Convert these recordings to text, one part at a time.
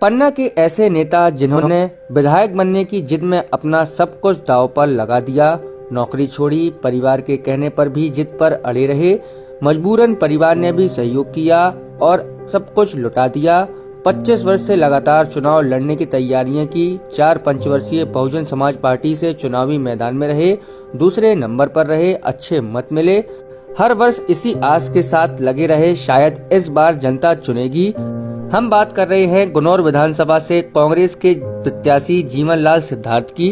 पन्ना के ऐसे नेता जिन्होंने विधायक बनने की जिद में अपना सब कुछ दांव पर लगा दिया, नौकरी छोड़ी, परिवार के कहने पर भी जिद पर अड़े रहे, मजबूरन परिवार ने भी सहयोग किया और सब कुछ लुटा दिया। 25 वर्ष से लगातार चुनाव लड़ने की तैयारियां की। 4 पंचवर्षीय बहुजन समाज पार्टी से चुनावी मैदान में रहे, दूसरे नंबर पर रहे, अच्छे मत मिले। हर वर्ष इसी आस के साथ लगे रहे, शायद इस बार जनता चुनेगी। हम बात कर रहे हैं गुनौर विधानसभा से कांग्रेस के प्रत्याशी जीवनलाल सिद्धार्थ की।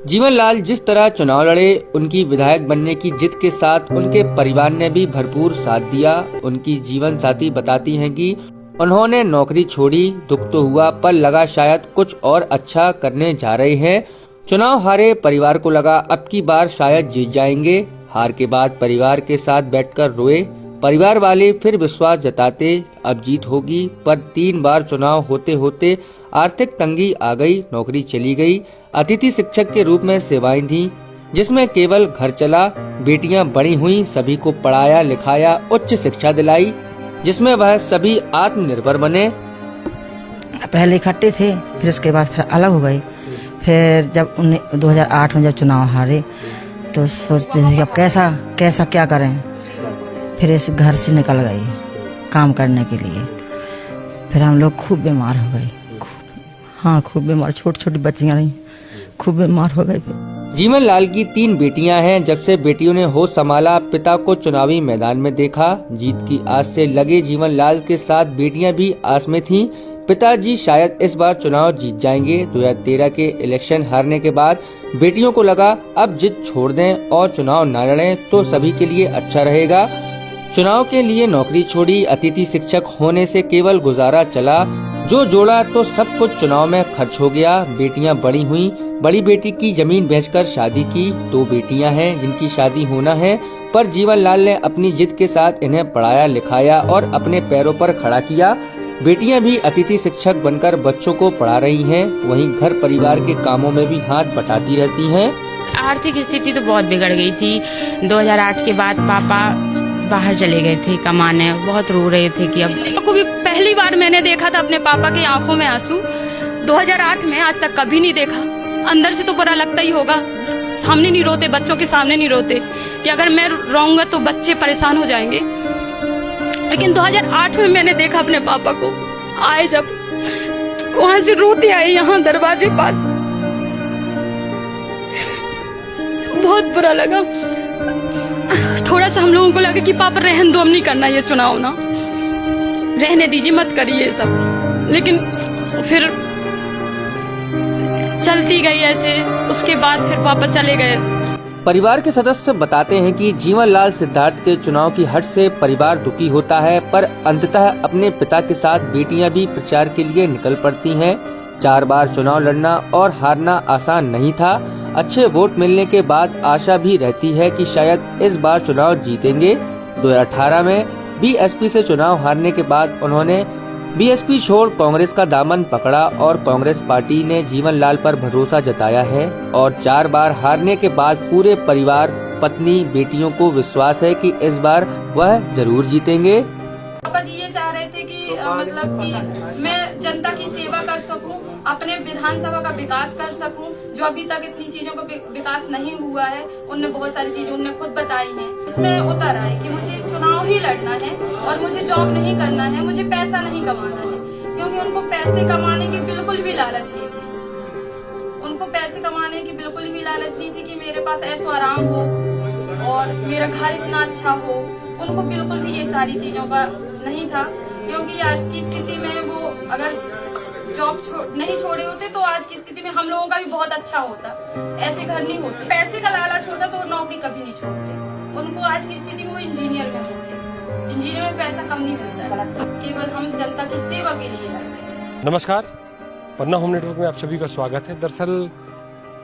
जीवनलाल जिस तरह चुनाव लड़े, उनकी विधायक बनने की जिद के साथ उनके परिवार ने भी भरपूर साथ दिया। उनकी जीवन साथी बताती हैं कि उन्होंने नौकरी छोड़ी, दुख तो हुआ पर लगा शायद कुछ और अच्छा करने जा रहे हैं। चुनाव हारे, परिवार को लगा अब की बार शायद जीत जाएंगे। हार के बाद परिवार के साथ बैठकर रोए। परिवार वाले फिर विश्वास जताते अब जीत होगी, पर 3 बार चुनाव होते होते आर्थिक तंगी आ गई, नौकरी चली गई। अतिथि शिक्षक के रूप में सेवाएं दी, जिसमें केवल घर चला। बेटियां बड़ी हुई, सभी को पढ़ाया लिखाया, उच्च शिक्षा दिलाई, जिसमें वह सभी आत्मनिर्भर बने। पहले इकट्ठे थे, फिर उसके बाद फिर अलग हो गए। फिर जब 2008 में जब चुनाव हारे तो सोचते थे कि अब कैसा क्या करें। फिर इस घर से निकल गए काम करने के लिए। फिर हम लोग खूब बीमार हो गए, खूब बीमार, छोटी छोटी बच्चियां रही, खूब बीमार हो गए। जीवनलाल की 3 बेटियां हैं। जब से बेटियों ने होश संभाला, पिता को चुनावी मैदान में देखा। जीत की आस से लगे जीवनलाल के साथ बेटियां भी आस में थीं। पिताजी शायद इस बार चुनाव जीत जाएंगे। 2013 के इलेक्शन हारने के बाद बेटियों को लगा अब जिद छोड़ दें और चुनाव न लड़ें तो सभी के लिए अच्छा रहेगा। चुनाव के लिए नौकरी छोड़ी, अतिथि शिक्षक होने से केवल गुजारा चला। जो जोड़ा तो सब कुछ चुनाव में खर्च हो गया। बेटियां बड़ी हुई, बड़ी बेटी की जमीन बेचकर शादी की। 2 बेटियां हैं जिनकी शादी होना है, पर जीवनलाल ने अपनी जिद के साथ इन्हें पढ़ाया लिखाया और अपने पैरों पर खड़ा किया। बेटियां भी अतिथि शिक्षक बनकर बच्चों को पढ़ा रही हैं, वहीं घर परिवार के कामों में भी हाथ बटाती रहती हैं। आर्थिक स्थिति तो बहुत बिगड़ गई थी। 2008 के बाद पापा बाहर चले गए थे कमाने, बहुत रो रहे थे कि अब को भी पहली बार मैंने देखा था अपने पापा की आंखों में आंसू। 2008 में आज तक कभी नहीं देखा। अंदर से तो बुरा लगता ही होगा, सामने नहीं रोते, बच्चों के सामने नहीं रोते कि अगर मैं रोऊंगा तो बच्चे परेशान हो जाएंगे। लेकिन 2008 में मैंने देखा अपने पापा को, आए जब वहां से रोते आए यहाँ दरवाजे पास, बहुत बुरा लगा। थोड़ा सा हम लोगों को लगा कि पापा रहने दो, हम नहीं करना ये चुनाव, ना रहने दीजिए, मत करिए ये सब। लेकिन फिर चलती गई ऐसे। उसके बाद फिर पापा चले गए। परिवार के सदस्य बताते हैं कि जीवनलाल सिद्धार्थ के चुनाव की हट से परिवार दुखी होता है, पर अंततः अपने पिता के साथ बेटियां भी प्रचार के लिए निकल पड़ती हैं। 4 बार चुनाव लड़ना और हारना आसान नहीं था। अच्छे वोट मिलने के बाद आशा भी रहती है कि शायद इस बार चुनाव जीतेंगे। 2018 में बीएसपी से चुनाव हारने के बाद उन्होंने बीएसपी छोड़ कांग्रेस का दामन पकड़ा और कांग्रेस पार्टी ने जीवनलाल पर भरोसा जताया है। और 4 बार हारने के बाद पूरे परिवार, पत्नी, बेटियों को विश्वास है कि इस बार वह जरूर जीतेंगे। पापा जी ये चाह रहे थे कि मतलब कि मैं जनता की सेवा कर सकूं, अपने विधानसभा का विकास कर सकूं, जो अभी तक इतनी चीजों का विकास नहीं हुआ है। उनने बहुत सारी चीजें उनने खुद बताई हैं। इसमें उतर आए कि मुझे चुनाव ही लड़ना है और मुझे जॉब नहीं करना है, मुझे पैसा नहीं कमाना है, क्योंकि उनको पैसे कमाने की बिल्कुल भी लालच नहीं थी। उनको पैसे कमाने की बिल्कुल भी लालच नहीं थी कि मेरे पास ऐसो आराम हो और मेरा घर इतना अच्छा हो। उनको बिल्कुल भी ये सारी चीजों का नहीं था, क्योंकि आज की स्थिति में वो अगर जॉब नहीं छोड़े होते तो आज की स्थिति में हम लोगों का भी बहुत अच्छा होता। ऐसे घर नहीं होते। पैसे का लालच होता तो नौकरी कभी नहीं छोड़ते। उनको आज की स्थिति में वो इंजीनियर में होते। इंजीनियर में पैसा कम नहीं मिलता है, केवल हम जनता की सेवा के लिए लड़ते हैं। नमस्कार, पन्ना होम नेटवर्क में आप सभी का स्वागत है। दरअसल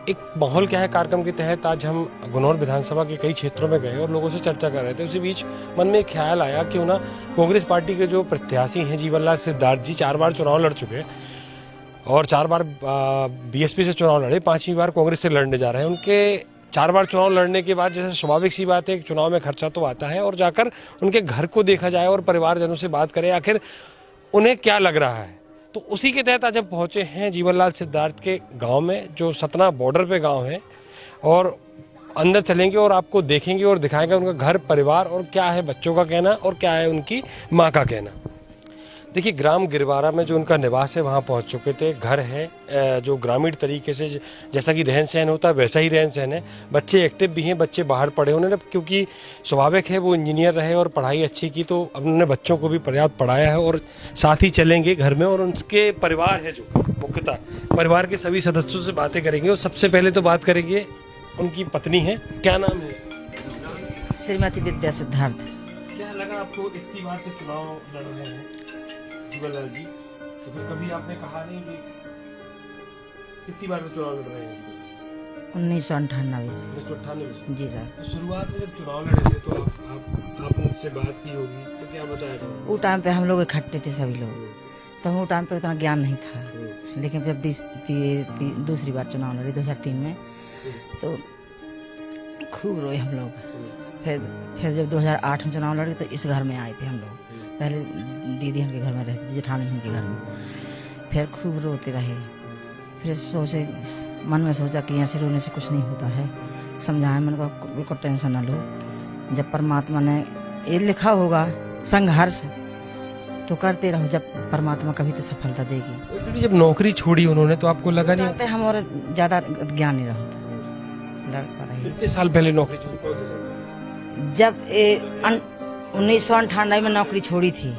एक माहौल क्या है कार्यक्रम के तहत आज हम गुनौर विधानसभा के कई क्षेत्रों में गए और लोगों से चर्चा कर रहे थे। उसी बीच मन में एक ख्याल आया क्यों ना कांग्रेस पार्टी के जो प्रत्याशी हैं जीवनलाल सिद्धार्थ जी 4 बार चुनाव लड़ चुके और 4 बार बीएसपी से चुनाव लड़े, 5वीं बार कांग्रेस से लड़ने जा रहे हैं। उनके 4 बार चुनाव लड़ने के बाद जैसे स्वाभाविक सी बात है कि चुनाव में खर्चा तो आता है, और जाकर उनके घर को देखा जाए और परिवारजनों से बात करें आखिर उन्हें क्या लग रहा है, तो उसी के तहत आज हम पहुंचे हैं जीवनलाल सिद्धार्थ के गांव में, जो सतना बॉर्डर पे गांव है, और अंदर चलेंगे और आपको देखेंगे और दिखाएंगे उनका घर परिवार और क्या है बच्चों का कहना और क्या है उनकी माँ का कहना। देखिए, ग्राम गिरवारा में जो उनका निवास है वहाँ पहुँच चुके थे। घर है जो ग्रामीण तरीके से जैसा कि रहन सहन होता है वैसा ही रहन सहन है। बच्चे एक्टिव भी हैं, बच्चे बाहर पढ़े उन्होंने, क्योंकि स्वाभाविक है वो इंजीनियर रहे और पढ़ाई अच्छी की, तो उन्होंने बच्चों को भी पर्याप्त पढ़ाया है। और साथ ही चलेंगे घर में और उनके परिवार है जो मुख्यतः परिवार के सभी सदस्यों से बातें करेंगे। और सबसे पहले तो बात करेंगे उनकी पत्नी है, क्या नाम है? श्रीमती विद्या सिद्धार्थ। क्या लगा आपको इतनी बार से चुनाव लड़ रहे हैं जीवनलाल जी, तो फिर कभी आपने कहा नहीं कि कितनी बार से चुनाव लड़ रहे हैं? 1998 से। 1998 से। जी सर। तो शुरुआत में जब चुनाव लड़े थे तो आप उनसे बात की होगी, तो क्या बताया था? वो टाइम पे हम लोग इकट्ठे थे सभी लोग, तो वो टाइम पे उतना ज्ञान नहीं था। लेकिन जब दूसरी बार चुनाव लड़े 2003 में, तो खूब रोए हम लोग। फिर जब 2008 में चुनाव लड़े तो इस घर में आए थे हम लोग। पहले दीदी उनके घर में रहती थी, जेठानी उनके घर में। फिर खूब रोते रहे। फिर सोचे, मन में सोचा कि ऐसे रोने से कुछ नहीं होता है। समझाया, मैंने कहा बिल्कुल टेंशन ना लो, जब परमात्मा ने ये लिखा होगा संघर्ष तो करते रहो, जब परमात्मा कभी तो सफलता देगी। जब नौकरी छोड़ी उन्होंने तो आपको लगा नहीं? पे हम और ज़्यादा ज्ञान नहीं रहा, लड़का रहे। कितने साल पहले नौकरी छोड़ी? कौन से साल? जब 1998 में नौकरी छोड़ी थी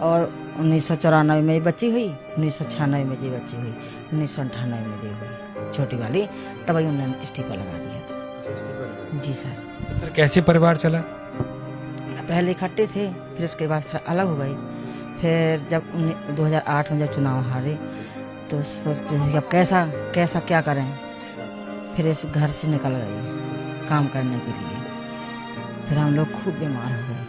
और 1994 में ये बच्ची हुई, 1996 में ये बच्ची हुई, 1998 में ये हुई छोटी वाली, तब ही उन्होंने इस्तीफा लगा दिया था। जी सर। फिर कैसे परिवार चला? पहले इकट्ठे थे, फिर उसके बाद फिर अलग हो गए। फिर जब 2008 में जब चुनाव हारे तो सोचते थे कि अब कैसा क्या करें। फिर इस घर से निकल गए काम करने के लिए। फिर हम लोग खूब बीमार हो गए।